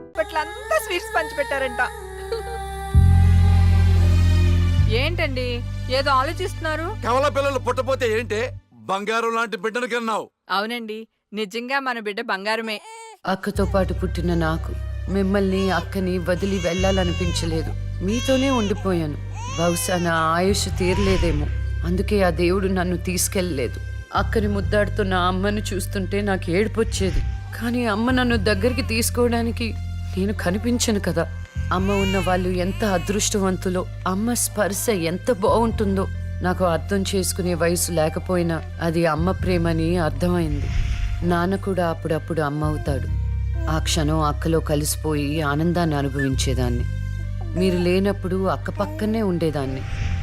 ఇప్పట్లంతా sweets పంచి పెట్టారంట. ఏంటండి ఏదో ఆలోచిస్తున్నారు? కవల పిల్లలు పుట్టపోతే ఏంటే బంగారం లాంటి బిడ్డను కన్నావు. అవునండి, నిజంగా మన బిడ్డ బంగారమే. అక్కతో పాటు పుట్టిన నాకు మిమ్మల్ని అక్కని వదిలి వెళ్ళాలనిపించలేదు. మీతోనే ఉండిపోయాను. బహుశా నా ఆయుష్ తీరలేదేమో, అందుకే ఆ దేవుడు నన్ను తీసుకెళ్ళలేదు. అక్కని ముద్దాడుతున్న అమ్మను చూస్తుంటే నాకు ఏడుపొచ్చేది. కానీ అమ్మ నన్ను దగ్గరికి తీసుకోవడానికి నేను కనిపించను కదా. అమ్మ ఉన్న వాళ్ళు ఎంత అదృష్టవంతులో, అమ్మ స్పర్శ ఎంత బాగుంటుందో నాకు అర్థం చేసుకునే వయసు లేకపోయినా అది అమ్మ ప్రేమని అర్థమైంది. నాన్న కూడా అప్పుడప్పుడు అమ్మ అవుతాడు. ఆ క్షణం అక్కలో కలిసిపోయి ఆనందాన్ని అనుభవించేదాన్ని. మీరు లేనప్పుడు అక్క పక్కనే ఉండేదాన్ని.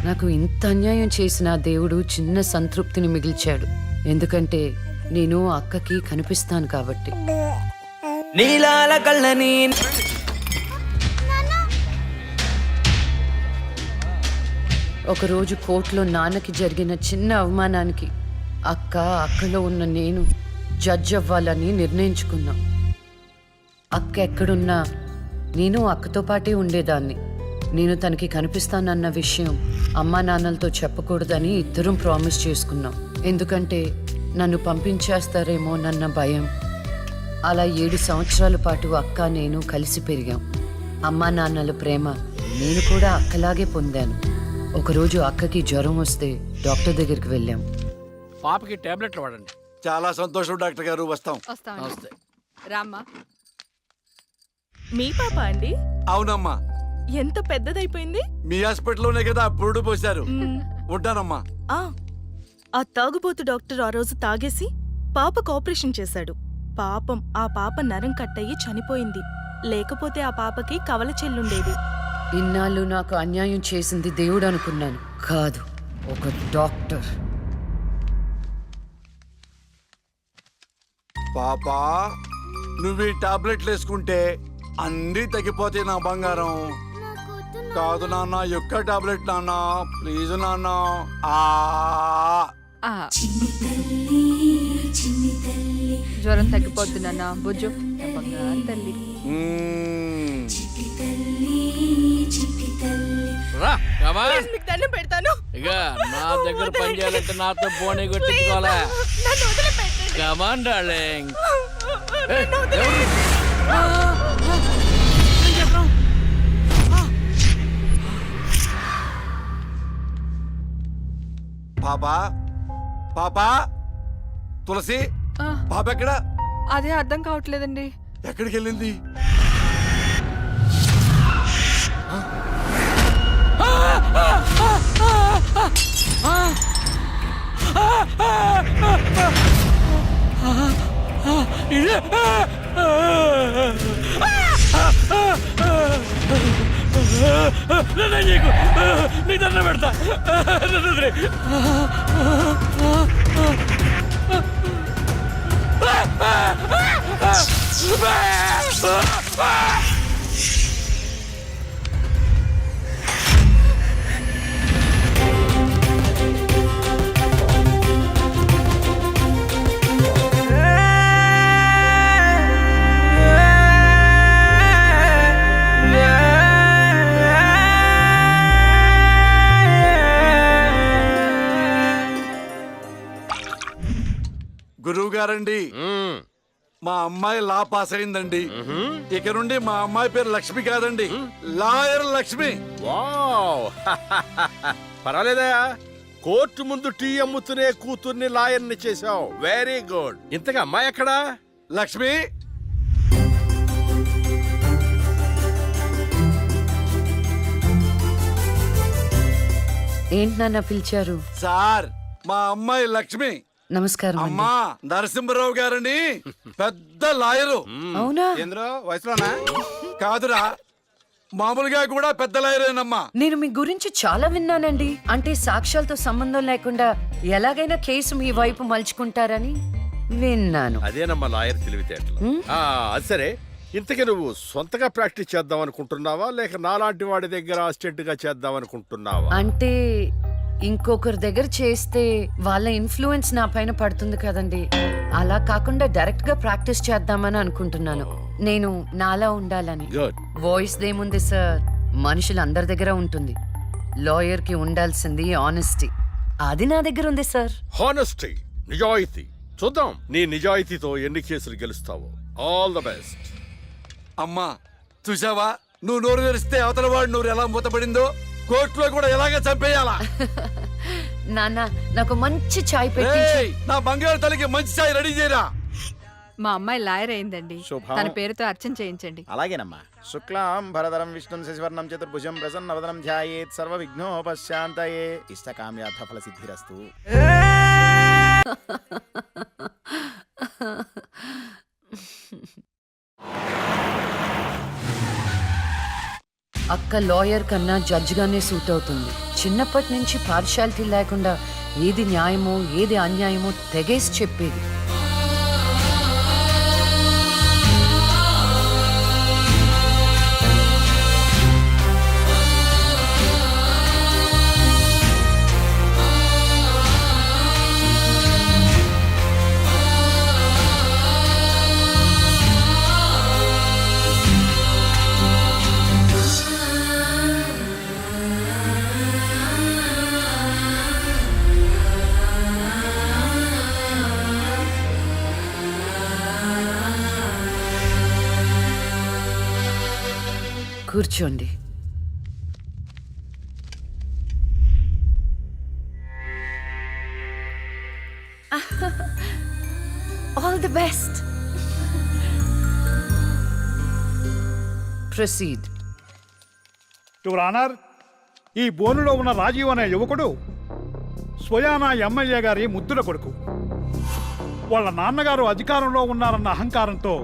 నాకు ఇంత అన్యాయం చేసిన దేవుడు చిన్న సంతృప్తిని మిగిల్చాడు. ఎందుకంటే నేను అక్కకి కనిపిస్తాను కాబట్టి. నీలాల కళ్ళని ఒకరోజు కోర్టులో నాన్నకి జరిగిన చిన్న అవమానానికి అక్కలో ఉన్న నేను జడ్జ్ అవ్వాలని నిర్ణయించుకున్నా. అక్క ఎక్కడున్నా నేను అక్కతో పాటే ఉండేదాన్ని. నేను తనకి కనిపిస్తానన్న విషయం అమ్మా నాన్నలతో చెప్పకూడదని ఇద్దరం ప్రామిస్ చేసుకున్నాం. ఎందుకంటే నన్ను పంపించేస్తారేమోనన్న భయం. అలా 7 సంవత్సరాల పాటు అక్క నేను కలిసి పెరిగాం. అమ్మా నాన్నల ప్రేమ నేను కూడా అక్కలాగే పొందాను. ఒకరోజు అక్కకి జ్వరం వస్తే డాక్టర్ దగ్గరికి వెళ్ళాం. పాపకి టాబ్లెట్లు వాడండి. చాలా సంతోషం డాక్టర్ గారు, వస్తాం. నమస్తే. రామ్మా. మీ పాప అండి? అవునమ్మా, ఎంత పెద్దదైపోయింది. మీ హాస్పిటల్లోనే కదా పురుడు పోశారు. ఉంటానమ్మా. ఆ తాగుబోతు డాక్టర్ ఆ రోజు తాగేసి పాపకు ఆపరేషన్ చేశాడు. పాపం ఆ పాప నరం కట్టయి చనిపోయింది. లేకపోతే ఆ పాపకి కవల చెల్లుండేది. ఇన్నాళ్ళు నాకు అన్యాయం చేసింది దేవుడు అనుకున్నాను. కాదు, ఒక డాక్టర్. పాపా, నువ్వు ఈ టాబ్లెట్లు వేసుకుంటే అన్నీ తగ్గిపోతాయి నా బంగారం. కాదు నాన్న, యొక్క టాబ్లెట్ నాన్న, ప్లీజ్ నాన్న. జ్వరం తగ్గిపోద్ది నాన్న, బుజ్జు బంగారు తల్లి. రా, come on. మీకు దండం పెడతాను. ఇక నా దగ్గర పని చేయాలంటే నాతో బోని కొట్టించుకోవాలా? నన్ను వదిలిపెట్టండి. Come on, darling. నన్ను వదిలేయండి. పాపా, పాపా, తులసి, పాప ఎక్కడ? అదే అర్థం కావట్లేదండి. ఎక్కడికి వెళ్ళింది? నీ దండం పెడతా. గురువు గారండి, మా అమ్మాయి లా పాస్ అయిందండి. ఇక నుండి మా అమ్మాయి పేరు లక్ష్మి కాదండి, లాయర్ లక్ష్మి. వావ్ పర్వాలేదా? కోర్టు ముందు టీ అమ్ముతునే కూతుర్ని లాయర్ని చేశావు. Very good. ఇంతగా అమ్మాయి ఎక్కడా? లక్ష్మి, ఏంటి నాన్న పిలిచారు? సార్, మా అమ్మాయి లక్ష్మి. నమస్కారం అండి. అమ్మా, నరసింహరావు గారని పెద్ద లాయరు. అవునా? వయసులోనా? కాదురా, మామూలుగా కూడా పెద్ద లాయరేనమ్మా. నేను మీ గురించి చాలా విన్నానండి. అంటే సాక్ష్యాలతో సంబంధం లేకుండా ఎలాగైనా కేసు మీ వైపు మలుచుకుంటారని విన్నాను. అదేనమ్మా లాయర్ తెలివితేటలు. అది సరే, ఇంతకీ నువ్వు సొంతగా ప్రాక్టీస్ చేద్దాం అనుకుంటున్నావా, లేక నాలాంటి వాడి దగ్గర అసిస్టెంట్ గా చేద్దాం అనుకుంటున్నావా? అంటే ఇంకొకరి దగ్గర చేస్తే వాళ్ళ ఇన్ఫ్లుయెన్స్ నా పైన పడుతుంది కదండి. అలా కాకుండా డైరెక్ట్ గా ప్రాక్టీస్ చేద్దామని అనుకుంటున్నాను. నేను నాలా ఉండాలని. గుడ్. వాయిస్ దేముంది సార్, మనుషులు అందరి దగ్గర ఉంటుంది. లాయర్ కి ఉండాల్సింది ఆనెస్టీ, అది నా దగ్గర ఉంది సార్. హానెస్టీ, నిజాయితీ. చూద్దాం నీ నిజాయితీతో ఎన్ని కేసులు గెలుస్తావో. All the best. అమ్మా చూసావా, నువ్వు నోరు తెరిస్తే అవతల వాడు నోరు ఎలా మూతపడిందో, కోర్టులో కూడా ఎలాగ చంపేయాలా? నాన్న నాకు మంచి చాయ్ పెట్టి. ఏయ్, నా బంగారు తల్లికి మంచి చాయ్ రెడీ చేయరా. మా అమ్మాయి లాయర్ అయిందండి. శుభం. తన పేరుతో అర్చన చేయించండి. అలాగేనమ్మా. శుక్లాం భరధరం విష్ణుం శశివర్ణం చతుర్భుజం ప్రసన్నవదనం ధ్యాయేత్ సర్వ విఘ్నోపశాంతయే ఇష్టకామ్యార్థ ఫల సిద్ధిరస్తు. అక్క లాయర్ కన్నా జడ్జ్ గానే సూట్ అవుతుంది. చిన్నప్పటి నుంచి పార్షాలిటీ లేకుండా ఏది న్యాయమో ఏది అన్యాయమో తెగేసి చెప్పేది. కూర్చోండి. All the best. Proceed. Your honour, ఈ బోనులో ఉన్న రాజీవ్ అనే యువకుడు స్వయానా ఎమ్మెల్యే గారి ముద్దుల కొడుకు. వాళ్ళ నాన్నగారు అధికారంలో ఉన్నారన్న అహంకారంతో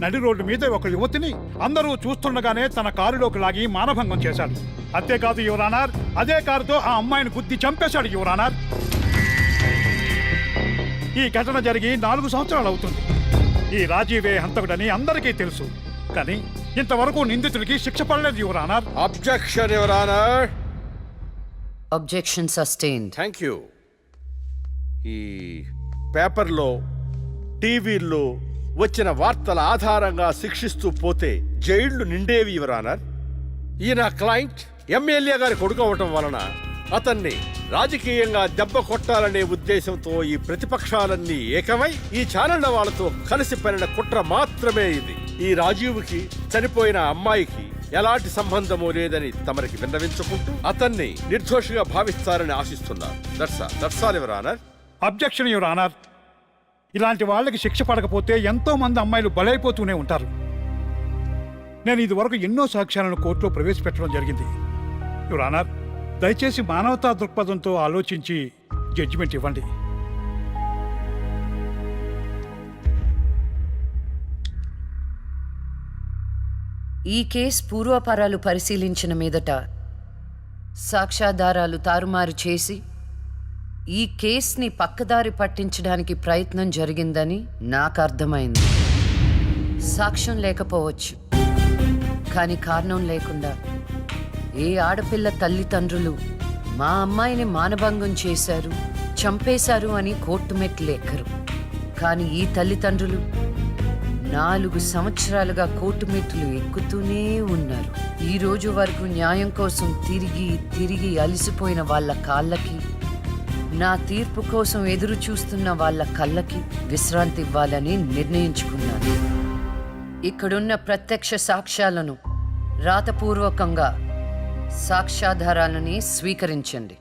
నడి రోడ్డు మీద ఒక యువతిని అందరూ చూస్తుండగానే తన కారులోకి లాగి మానభంగం చేశాడు. అంతేకాదు యువర్ ఆనర్, అదే కారుతో ఆ అమ్మాయిని గుద్ది చంపేశాడు యువర్ ఆనర్. ఈ ఘటన జరిగి 4 సంవత్సరాలు అవుతుంది. ఈ రాజీవే హంతకుడని అందరికీ తెలుసు, కానీ ఇంతవరకు నిందితుడికి శిక్ష పడలేదు your honour. Objection your honour. Objection sustained. Thank you. ఈ పేపర్లో టీవీల్లో వచ్చిన వార్తల ఆధారంగా శిక్షిస్తూ పోతే జైళ్లు నిండేవి యువర్ ఆనర్. ఈయన క్లయింట్ ఎమ్మెల్యే గారి కొడుకు అవటం వలన అతన్ని రాజకీయంగా దెబ్బ కొట్టాలనే ఉద్దేశంతో ఈ ప్రతిపక్షాలన్నీ ఏకమై ఈ ఛానళ్ల వాళ్ళతో కలిసి పనిన కుట్ర మాత్రమే ఇది. ఈ రాజీవ్కి చనిపోయిన అమ్మాయికి ఎలాంటి సంబంధమూ లేదని తమరికి విన్నవించుకుంటూ అతన్ని నిర్దోషిగా భావిస్తారని ఆశిస్తున్నారు. That's all your honour. Objection your honour. ఇలాంటి వాళ్ళకి శిక్ష పడకపోతే ఎంతో మంది అమ్మాయిలు బలైపోతూనే ఉంటారు. నేను ఇదివరకు ఎన్నో సాక్ష్యాలను కోర్టులో ప్రవేశపెట్టడం జరిగింది యువర్ ఆనర్. దయచేసి మానవతా దృక్పథంతో ఆలోచించి జడ్జిమెంట్ ఇవ్వండి. ఈ కేసు పూర్వాపరాలు పరిశీలించిన మీదట సాక్ష్యాధారాలు తారుమారు చేసి ఈ కేసుని పక్కదారి పట్టించడానికి ప్రయత్నం జరిగిందని నాకు అర్థమైంది. సాక్ష్యం లేకపోవచ్చు, కానీ కారణం లేకుండా ఏ ఆడపిల్ల తల్లిదండ్రులు మా అమ్మాయిని మానభంగం చేశారు, చంపేశారు అని కోర్టు మెట్లు ఎక్కరు. కానీ ఈ తల్లిదండ్రులు 4 సంవత్సరాలుగా కోర్టు మెట్లు ఎక్కుతూనే ఉన్నారు. ఈ రోజు వరకు న్యాయం కోసం తిరిగి తిరిగి అలసిపోయిన వాళ్ళ కాళ్ళకి, నా తీర్పు కోసం ఎదురు చూస్తున్న వాళ్ళ కళ్ళకి విశ్రాంతి ఇవ్వాలని నిర్ణయించుకున్నాను. ఇక్కడున్న ప్రత్యక్ష సాక్ష్యాలను రాతపూర్వకంగా సాక్ష్యాధారాలని స్వీకరించండి.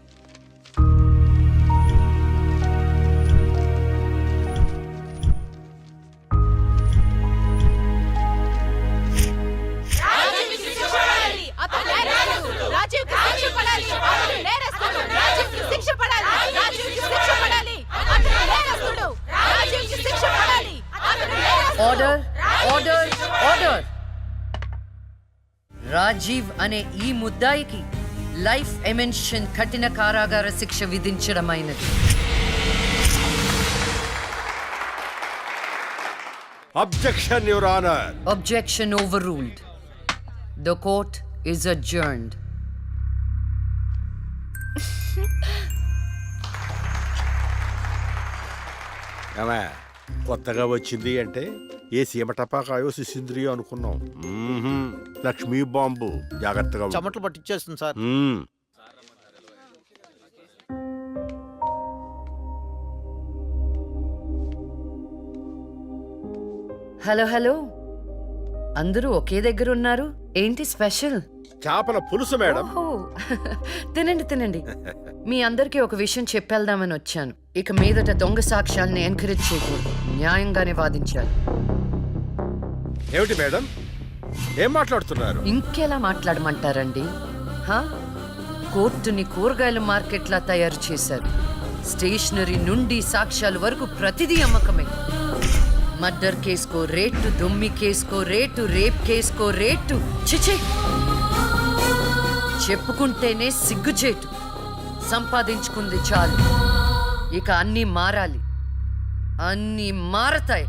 Order, order, order. రాజీవ్ అనే ఈ ముద్దాయికి లైఫ్ ఎమెన్షన్ కఠిన కారాగార శిక్ష విధించడమైనది. Objection your honour. Objection overruled. The court is adjourned. కొత్తగా వచ్చింది అంటే ఏ సీమ టపాకాయో శిశింద్రియో అనుకున్నాం. లక్ష్మీ బాంబు, జాగ్రత్తగా ఉండు. చెమటలు పట్టించేస్తుంది సార్. మ్మ్. హలో హలో, అందరూ ఒకే దగ్గర ఉన్నారు. ఏంటి స్పెషల్? చేపల పులుసు మేడం. ఓహో, తినండి తినండి. మీ అందరికీ ఒక విషయం చెప్పేద్దామని వచ్చాను. ఇక మీదట దొంగ సాక్ష్యాల్ని ఎంకరేజ్ చేయకూడదు, న్యాయంగానే వాదించాలి. ఏమిటి మేడం, ఏం మాట్లాడుతున్నారు? ఇంకెలా మాట్లాడమంటారండి? హా? కోర్టుని కూరగాయల మార్కెట్లా తయారు చేశారు. స్టేషనరీ నుండి సాక్ష్యాల వరకు ప్రతిదీ అమ్మకమే. మర్డర్ కేసుకో రేటు, దొమ్మి కేసుకో రేటు, రేప్ కేసుకో రేటు. చిచి, చెప్పుకుంటేనే సిగ్గుచేటు. సంపాదించుకుంది చాలు, ఇక అన్నీ మారాలి. అన్నీ మారతాయి.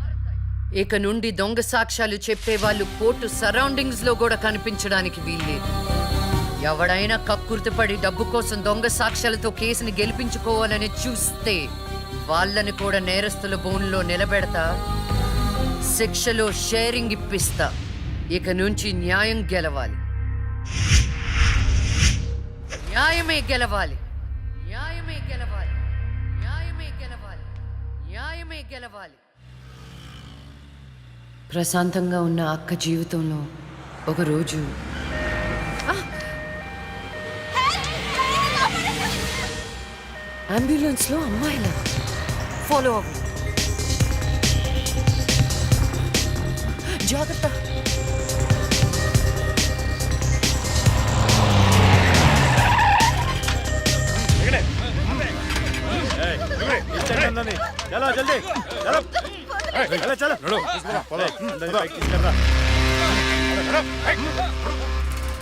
ఇక నుండి దొంగ సాక్ష్యాలు చెప్పేవాళ్ళు కోర్టు సరౌండింగ్స్ లో కూడా కనిపించడానికి వీల్లేదు. ఎవడైనా కక్కుర్తిపడి డబ్బు కోసం దొంగ సాక్ష్యాలతో కేసుని గెలిపించుకోవాలని చూస్తే వాళ్ళని కూడా నేరస్తుల బోన్లో నిలబెడతా, శిక్షలో షేరింగ్ ఇప్పిస్తా. ఇక నుంచి న్యాయం గెలవాలి, న్యాయమే గెలవాలి, న్యాయమే గెలవాలి, న్యాయమే గెలవాలి, న్యాయమే గెలవాలి. ప్రశాంతంగా ఉన్న అక్క జీవితంలో ఒకరోజు అంబులెన్స్లో అమ్మాయిల ఫాలో అవ్వు. జాగ్రత్త.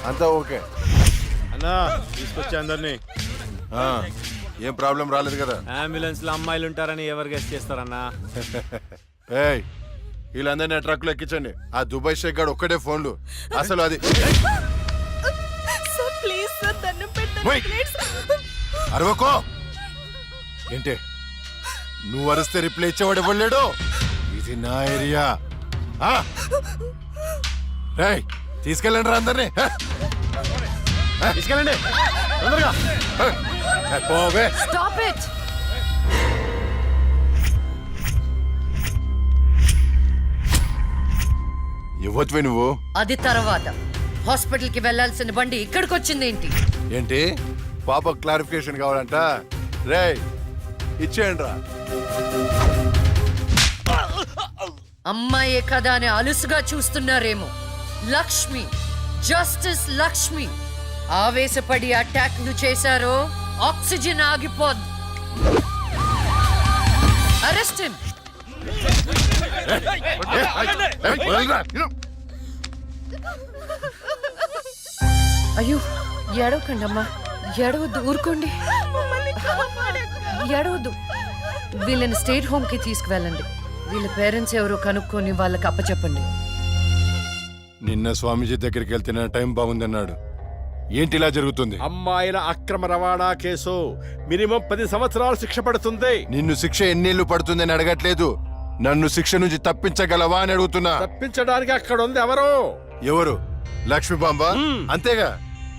అంతా ఓకే అన్నా, తీసుకొచ్చా అందరినీ. ఏం ప్రాబ్లం రాలేదు కదా? అంబులెన్స్ లో అమ్మాయిలు ఉంటారని ఎవరు గెస్ట్ చేస్తారన్నా? ఏయ్, వీళ్ళందరినీ ట్రక్ లో ఎక్కించండి. ఆ దుబాయ్ షేక్ గాడు ఒక్కడే ఫోన్లు. అసలు అది సార్ ప్లీజ్ సార్, దండం ఓయ్. పెట్టండి. అరవకో. ఏంటే నువ్వు అరిస్తే రిప్లై ఇచ్చేవాడు ఇవ్వలేడు. ఇది నా ఏరియా. రేయ్, తీసుకెళ్ళండి రా అందరినీ. తీసుకెళ్ళండి తొందరగా. పోవే. Stop it. ఇవ్వచ్చువే నువ్వు. అది తర్వాత. హాస్పిటల్ కి వెళ్లాల్సిన బండి ఇక్కడికి వచ్చిందేంటి? ఏంటి పాప క్లారిఫికేషన్ కావాలంట? రేయ్, ఇచ్చేయండి రా. అమ్మాయే కదా అని అలుసుగా చూస్తున్నారేమో. లక్ష్మి, జస్టిస్ లక్ష్మి ఆవేశపడి అటాక్ ను చేశారో ఆక్సిజన్ ఆగిపోద్ది. Arrest him. అయ్యో, ఏడవకండి అమ్మా, ఏడవద్దు, ఊరుకోండి, ఏడవద్దు. వీళ్ళని స్టేట్ హోమ్ కి తీసుకువెళ్ళండి. వీళ్ళ పేరెంట్స్ ఎవరో కనుక్కొని వాళ్ళకి అప్పచెప్పండి. నిన్న స్వామీజీ దగ్గరికి వెళ్తే టైం బాగుందన్నాడు. ఏంటి ఇలా జరుగుతుంది? అమ్మాయిల అక్రమ రవాణా కేసు మినిమం 10 సంవత్సరాలు శిక్ష పడుతుంది. నిన్ను శిక్ష ఎన్నేళ్లు పడుతుందని అడగట్లేదు, నన్ను శిక్ష నుంచి తప్పించగలవా అని అడుగుతున్నా. తప్పించడానికి అక్కడ ఉంది ఎవరు? ఎవరు? లక్ష్మీ బాంబ. అంతేగా?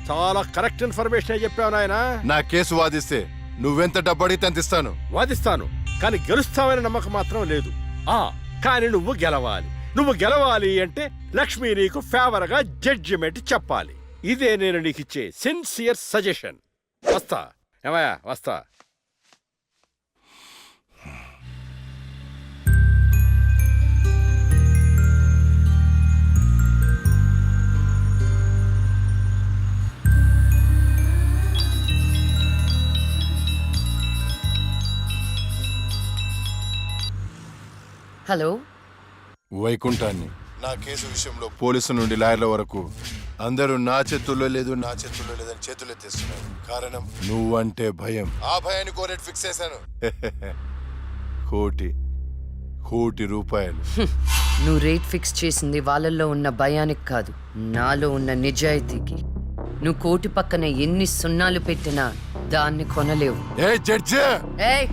చాలా కరెక్ట్ ఇన్ఫర్మేషన్ చెప్పావు నాయన. నా కేసు వాదిస్తే నువ్వెంత డబ్బు అడిగితే అంత ఇస్తాను. వాదిస్తాను, కానీ గెలుస్తావని నమ్మకం మాత్రం లేదు. కానీ నువ్వు గెలవాలి. నువ్వు గెలవాలి అంటే లక్ష్మి నీకు ఫేవర్ గా జడ్జిమెంట్ చెప్పాలి. ఇదే నేను నీకు ఇచ్చే సిన్సియర్ సజెషన్. వస్తా ఏమయ్యా, వస్తా. హలో, వైకుంఠాన్ని. నా కేసు విషయంలో పోలీసు నుండి లాయర్ల వరకు అందరూ నా చేతుల్లో లేదు, నా చేతుల్లో లేదని చేతులు ఎత్తేస్తున్నారు. కారణం నువ్వంటే భయం. ఆ భయాన్ని కోరేట్ ఫిక్స్ చేశాను. కోటి రూపాయలు. నువ్వు రేట్ ఫిక్స్ చేసింది వాళ్ళల్లో ఉన్న భయానికి కాదు, నాలో ఉన్న నిజాయితీకి. నువ్వు కోటి పక్కన ఎన్ని సున్నాలు పెట్టినా దాన్ని కొనలేవు. ఏ జడ్జి, ఏయ్,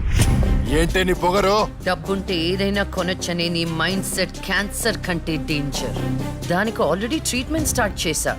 ఏంటే నీ పొగరు? డబ్బుంటే ఏదైనా కొనొచ్చనే నీ మైండ్ సెట్ క్యాన్సర్ కంటే డేంజర్. దానికి ఆల్రెడీ ట్రీట్మెంట్ స్టార్ట్ చేశా.